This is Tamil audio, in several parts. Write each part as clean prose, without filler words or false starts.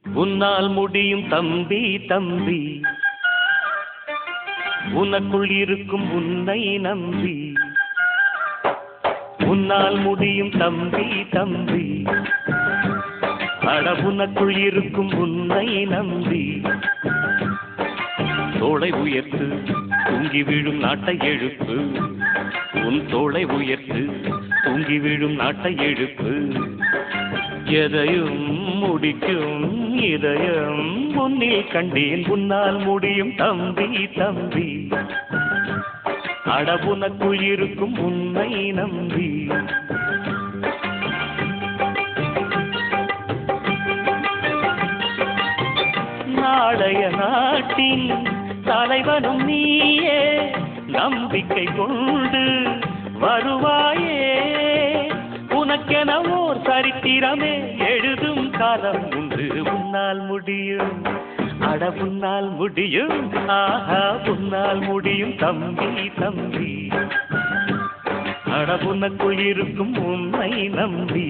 உன்னால் முடியும் தம்பி தம்பி, உனக்குள் இருக்கும் உன்னை நம்பி. உன்னால் முடியும் தம்பி தம்பி, அட உனக்குள் இருக்கும் உன்னை நம்பி. தோளை உயர்த்து தூங்கி விழும் நாட்டை எழுப்பு, உன் தோளை உயர்த்து தூங்கி விழும் நாட்டை எழுப்பு. எதையும் முடிக்கும் இதயம் முன்னில் கண்டேன், உன்னால் முடியும் தம்பி தம்பி, அட உனக்குள் இருக்கும் உன்னை நம்பி. நாளைய நாட்டின் தலைவனும் நீயே, நம்பிக்கை கொண்டு வருவாயே. உனக்கென ஓர் சரித்திரமே எழுதும் காலம் உண்டு. உன்னால் முடியும், அட உன்னால் முடியும், ஆஹா உன்னால் முடியும் தம்பி தம்பி, அட உனக்குள் இருக்கும் உன்னை நம்பி.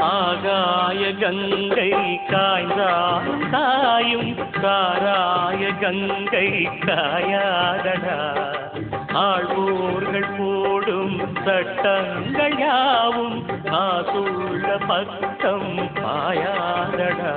ஆகாய கங்கை காய்ந்தாலும் காயும், காராய கங்கை காயாதடா. ஆழ்வோர்கள் போடும் சட்டங்கள் யாவும் காசுள்ள பக்கம் பாயாதடா.